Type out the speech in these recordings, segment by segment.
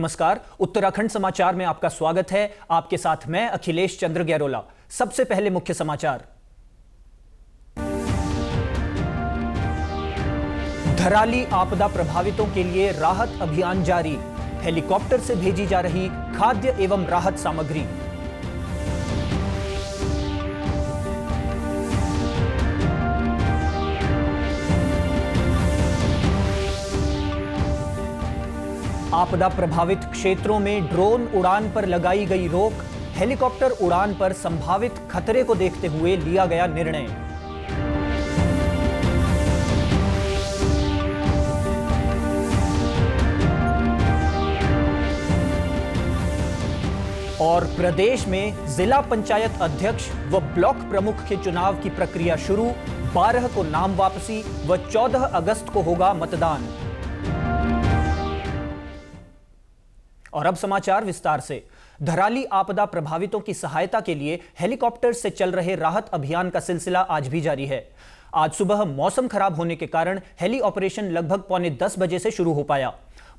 नमस्कार, उत्तराखंड समाचार में आपका स्वागत है। आपके साथ मैं अखिलेश चंद्र गैरोला। सबसे पहले मुख्य समाचार। धराली आपदा प्रभावितों के लिए राहत अभियान जारी। हेलीकॉप्टर से भेजी जा रही खाद्य एवं राहत सामग्री। आपदा प्रभावित क्षेत्रों में ड्रोन उड़ान पर लगाई गई रोक। हेलीकॉप्टर उड़ान पर संभावित खतरे को देखते हुए लिया गया निर्णय। और प्रदेश में जिला पंचायत अध्यक्ष व ब्लॉक प्रमुख के चुनाव की प्रक्रिया शुरू। 12 को नाम वापसी व 14 अगस्त को होगा मतदान। और अब समाचार विस्तार से। धराली आपदा प्रभावितों की सहायता के लिए हेलीकॉप्टर से चल रहे राहत अभियान का सिलसिला आज भी जारी है। आज सुबह मौसम खराब होने के कारण हेली ऑपरेशन लगभग 9:45 बजे से शुरू हो पाया।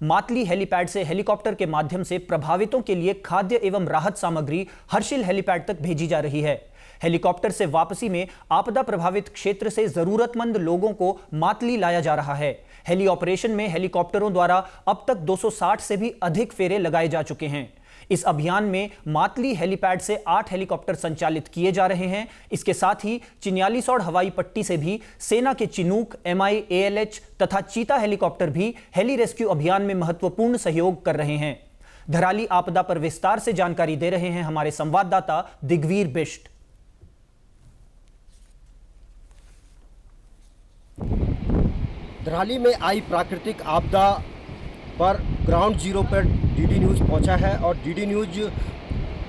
मातली हेलीपैड से हेलीकॉप्टर के माध्यम से प्रभावितों के लिए खाद्य एवं राहत सामग्री हर्षिल हेलीपैड तक भेजी जा रही है। हेलीकॉप्टर से वापसी में आपदा प्रभावित क्षेत्र से जरूरतमंद लोगों को मातली लाया जा रहा है। हेली ऑपरेशन में हेलीकॉप्टरों द्वारा अब तक 260 से भी अधिक फेरे लगाए जा चुके हैं। इस अभियान में मातली हेलीपैड से 8 हेलीकॉप्टर संचालित किए जा रहे हैं। इसके साथ ही चिन्यालीसौड़ हवाई पट्टी से भी सेना के चिनूक, MI, ALH तथा चीता हेलीकॉप्टर भी हेली रेस्क्यू अभियान में महत्वपूर्ण सहयोग कर रहे हैं। धराली आपदा पर विस्तार से जानकारी दे रहे हैं हमारे संवाददाता दिग्वीर बिष्ट। धराली में आई प्राकृतिक आपदा पर ग्राउंड जीरो पर डीडी न्यूज़ पहुंचा है और डीडी न्यूज़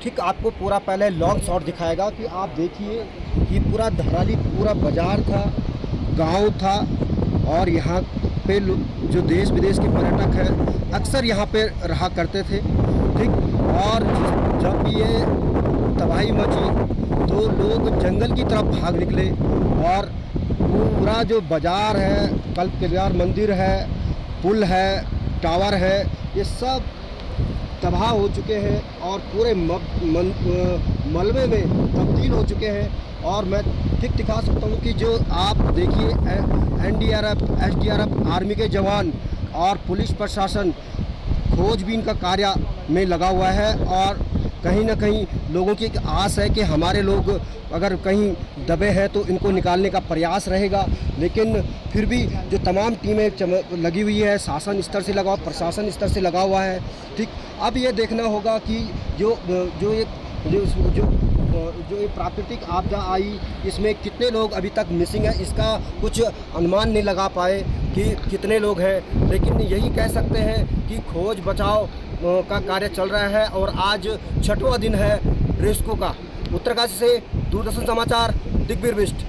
ठीक आपको पूरा पहले लॉन्ग शॉट दिखाएगा कि आप देखिए कि पूरा धराली पूरा बाजार था, गांव था और यहाँ पे जो देश विदेश के पर्यटक हैं अक्सर यहाँ पे रहा करते थे। ठीक, और जब ये तबाही मची तो लोग जंगल की तरफ भाग निकले और पूरा जो बाजार है, कल्प केदार मंदिर है, पुल है, टावर है, ये सब तबाह हो चुके हैं और पूरे मलबे में तब्दील हो चुके हैं। और मैं ठीक दिखा सकता हूँ कि जो आप देखिए NDRF, SDRF, आर्मी के जवान और पुलिस प्रशासन खोजबीन का कार्य में लगा हुआ है और कहीं ना कहीं लोगों की एक आस है कि हमारे लोग अगर कहीं दबे हैं तो इनको निकालने का प्रयास रहेगा। लेकिन फिर भी जो तमाम टीमें लगी हुई है, शासन स्तर से लगा, प्रशासन स्तर से लगा हुआ है। ठीक, अब ये देखना होगा कि जो ये प्राकृतिक आपदा आई इसमें कितने लोग अभी तक मिसिंग है, इसका कुछ अनुमान नहीं लगा पाए कि कितने लोग हैं। लेकिन यही कह सकते हैं कि खोज बचाव का कार्य चल रहा है और आज 6वां दिन है रेस्क्यू का। उत्तरकाशी से दूरदर्शन समाचार, दिग्वीर बिष्ट।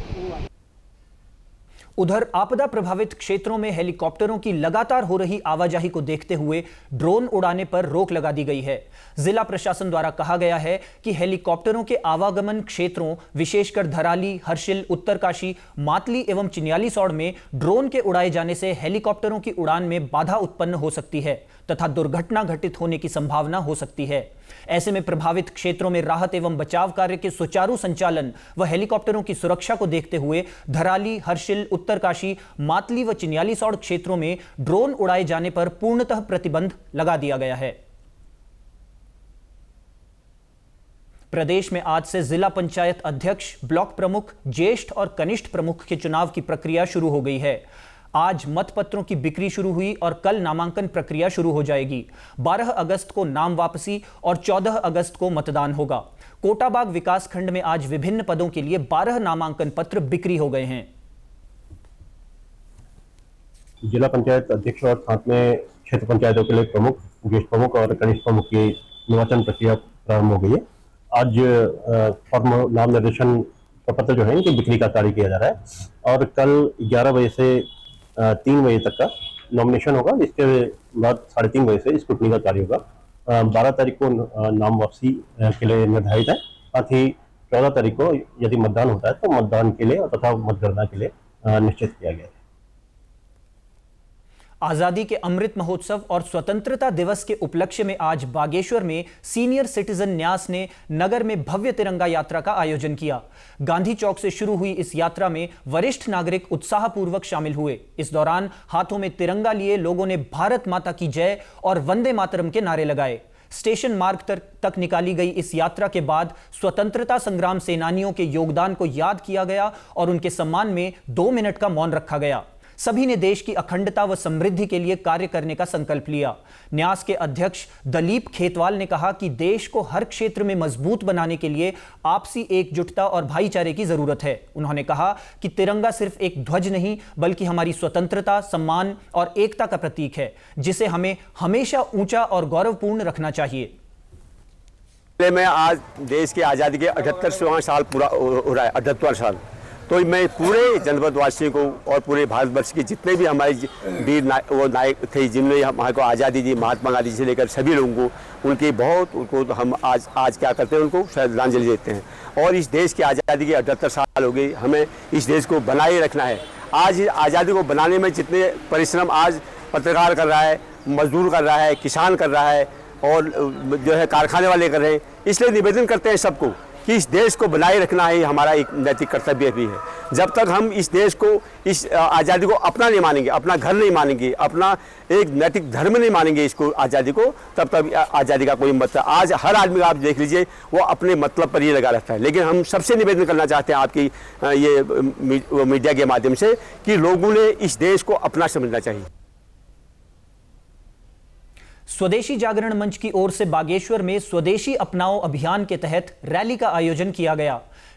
उधर आपदा प्रभावित क्षेत्रों में हेलीकॉप्टरों की लगातार हो रही आवाजाही को देखते हुए ड्रोन उड़ाने पर रोक लगा दी गई है। जिला प्रशासन द्वारा कहा गया है कि हेलीकॉप्टरों के आवागमन क्षेत्रों विशेषकर धराली, हर्षिल, उत्तरकाशी, मातली एवं चिन्यालीसौड़ में ड्रोन के उड़ाए जाने से हेलीकॉप्टरों की उड़ान में बाधा उत्पन्न हो सकती है तथा दुर्घटना घटित होने की संभावना हो सकती है। ऐसे में प्रभावित क्षेत्रों में राहत एवं बचाव कार्य के सुचारू संचालन व हेलीकॉप्टरों की सुरक्षा को देखते हुए धराली, हर्षिल, उत्तरकाशी, मातली व चिन्यालीसौड़ क्षेत्रों में ड्रोन उड़ाए जाने पर पूर्णतः प्रतिबंध लगा दिया गया है। प्रदेश में आज से जिला पंचायत अध्यक्ष, ब्लॉक प्रमुख, ज्येष्ठ और कनिष्ठ प्रमुख के चुनाव की प्रक्रिया शुरू हो गई है। आज मतपत्रों की बिक्री शुरू हुई और कल नामांकन प्रक्रिया शुरू हो जाएगी। 12 अगस्त को नाम वापसी और 14 अगस्त को मतदान होगा। कोटाबाग विकास खंड में आज विभिन्न पदों के लिए 12 नामांकन पत्र बिक्री हो गए हैं। जिला पंचायत अध्यक्ष और साथ में क्षेत्र पंचायतों के लिए प्रमुख, ज्येष्ठ प्रमुख और कनिष्ठ प्रमुख की निर्वाचन प्रक्रिया प्रारंभ हो गई है। आज फॉर्म नाम निर्देशन का पत्र जो है इनकी बिक्री का कार्य किया जा रहा है और कल 11 बजे से 3 बजे तक का नॉमिनेशन होगा। इसके बाद 3:30 बजे से स्क्रूटनी का कार्य होगा। 12 तारीख को नाम वापसी के लिए निर्धारित है। साथ ही 14 तारीख को यदि मतदान होता है तो मतदान के लिए तथा मतगणना के लिए निश्चित किया गया है। आजादी के अमृत महोत्सव और स्वतंत्रता दिवस के उपलक्ष्य में आज बागेश्वर में सीनियर सिटीजन न्यास ने नगर में भव्य तिरंगा यात्रा का आयोजन किया। गांधी चौक से शुरू हुई इस यात्रा में वरिष्ठ नागरिक उत्साहपूर्वक शामिल हुए। इस दौरान हाथों में तिरंगा लिए लोगों ने भारत माता की जय और वंदे मातरम के नारे लगाए। स्टेशन मार्ग तक निकाली गई इस यात्रा के बाद स्वतंत्रता संग्राम सेनानियों के योगदान को याद किया गया और उनके सम्मान में 2 मिनट का मौन रखा गया। सभी ने देश की अखंडता व समृद्धि के लिए कार्य करने का संकल्प लिया। न्यास के अध्यक्ष दलीप खेतवाल ने कहा कि देश को हर क्षेत्र में मजबूत बनाने के लिए आपसी एकजुटता और भाईचारे की जरूरत है। उन्होंने कहा कि तिरंगा सिर्फ एक ध्वज नहीं बल्कि हमारी स्वतंत्रता, सम्मान और एकता का प्रतीक है, जिसे हमें हमेशा ऊंचा और गौरवपूर्ण रखना चाहिए। मैं आज देश की आज़ादी के 78वां साल पूरा हो रहा है, 78वां साल। तो मैं पूरे जनपद वासियों को और पूरे भारतवर्ष के जितने भी हमारे वीर नायक थे जिन्होंने हमारे को आज़ादी दी, महात्मा गांधी से लेकर सभी लोगों को उनको हम आज क्या करते हैं, उनको श्रद्धांजलि देते हैं। और इस देश की आज़ादी के 78 साल हो गए, हमें इस देश को बनाए रखना है। आज आज़ादी को बनाने में जितने परिश्रम आज पत्रकार कर रहा है, मजदूर कर रहा है, किसान कर रहा है और जो है कारखाने वाले कर रहे हैं, इसलिए निवेदन करते हैं सबको कि इस देश को बनाए रखना ही हमारा एक नैतिक कर्तव्य भी है। जब तक हम इस देश को, इस आज़ादी को अपना नहीं मानेंगे, अपना घर नहीं मानेंगे, अपना एक नैतिक धर्म नहीं मानेंगे इसको आज़ादी को, तब तक आज़ादी का कोई मतलब। आज हर आदमी आप देख लीजिए वो अपने मतलब पर ही लगा रहता है। लेकिन हम सबसे निवेदन करना चाहते हैं आपकी ये मीडिया के माध्यम से कि लोगों ने इस देश को अपना समझना चाहिए। स्वदेशी जागरण मंच की ओर से बागेश्वर में स्वदेशी अपनाओ अभियान के तहत रैली का आयोजन किया गया।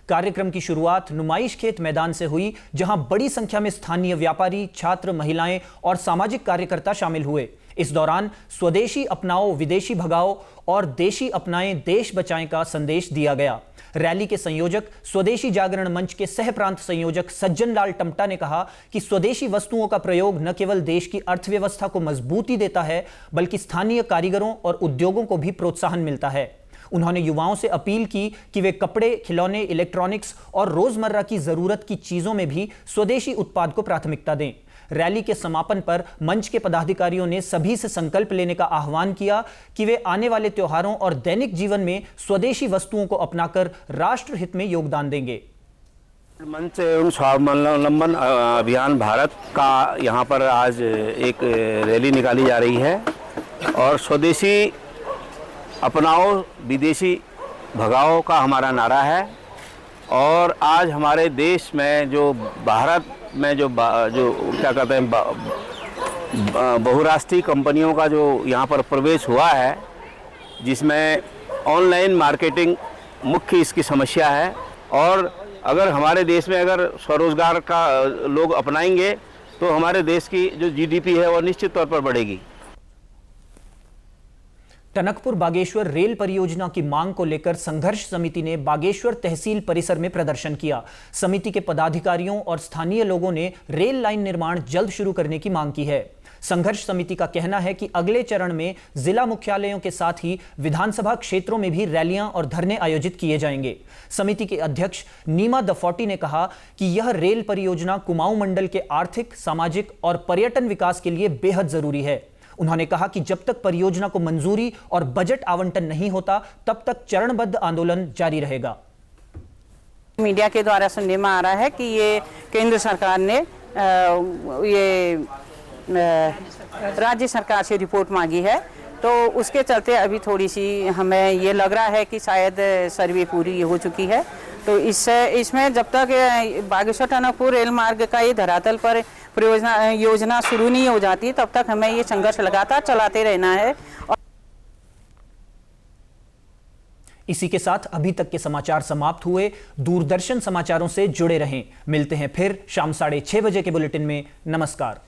कार्यक्रम की शुरुआत नुमाइश खेत मैदान से हुई, जहां बड़ी संख्या में स्थानीय व्यापारी, छात्र, महिलाएं और सामाजिक कार्यकर्ता शामिल हुए। इस दौरान स्वदेशी अपनाओ विदेशी भगाओ और देशी अपनाएं देश बचाएं का संदेश दिया गया। रैली के संयोजक स्वदेशी जागरण मंच के सह प्रांत संयोजक सज्जन लाल टमटा ने कहा कि स्वदेशी वस्तुओं का प्रयोग न केवल देश की अर्थव्यवस्था को मजबूती देता है बल्कि स्थानीय कारीगरों और उद्योगों को भी प्रोत्साहन मिलता है। उन्होंने युवाओं से अपील की कि वे कपड़े, खिलौने, इलेक्ट्रॉनिक्स और रोजमर्रा की जरूरत की चीजों में भी स्वदेशी उत्पाद को प्राथमिकता दें। रैली के समापन पर मंच के पदाधिकारियों ने सभी से संकल्प लेने का आह्वान किया कि वे आने वाले त्योहारों और दैनिक जीवन में स्वदेशी वस्तुओं को अपनाकर राष्ट्र हित में योगदान देंगे। मंच एवं स्वावलंबन अभियान भारत का यहाँ पर आज एक रैली निकाली जा रही है और स्वदेशी अपनाओ विदेशी भगाओ का हमारा नारा है। और आज हमारे देश में जो भारत में जो क्या कहते हैं बहुराष्ट्रीय कंपनियों का जो यहाँ पर प्रवेश हुआ है, जिसमें ऑनलाइन मार्केटिंग मुख्य इसकी समस्या है। और अगर हमारे देश में अगर स्वरोजगार का लोग अपनाएंगे तो हमारे देश की जो जीडीपी है वो निश्चित तौर पर बढ़ेगी। टनकपुर बागेश्वर रेल परियोजना की मांग को लेकर संघर्ष समिति ने बागेश्वर तहसील परिसर में प्रदर्शन किया। समिति के पदाधिकारियों और स्थानीय लोगों ने रेल लाइन निर्माण जल्द शुरू करने की मांग की है। संघर्ष समिति का कहना है कि अगले चरण में जिला मुख्यालयों के साथ ही विधानसभा क्षेत्रों में भी रैलियां और धरने आयोजित किए जाएंगे। समिति के अध्यक्ष नीमा दफौटी ने कहा कि यह रेल परियोजना कुमाऊं मंडल के आर्थिक, सामाजिक और पर्यटन विकास के लिए बेहद जरूरी है। उन्होंने कहा कि जब तक परियोजना को मंजूरी और बजट आवंटन नहीं होता तब तक चरणबद्ध आंदोलन जारी रहेगा। मीडिया के द्वारा सुनने में आ रहा है कि ये केंद्र सरकार ने ये राज्य सरकार से रिपोर्ट मांगी है, तो उसके चलते अभी थोड़ी सी हमें ये लग रहा है कि शायद सर्वे पूरी हो चुकी है। तो इसमें जब तक बागेश्वर टनकपुर रेल मार्ग का ये धरातल पर योजना शुरू नहीं हो जाती तब तक हमें ये संघर्ष लगातार चलाते रहना है। इसी के साथ अभी तक के समाचार समाप्त हुए। दूरदर्शन समाचारों से जुड़े रहें। मिलते हैं फिर शाम 6:30 बजे के बुलेटिन में। नमस्कार।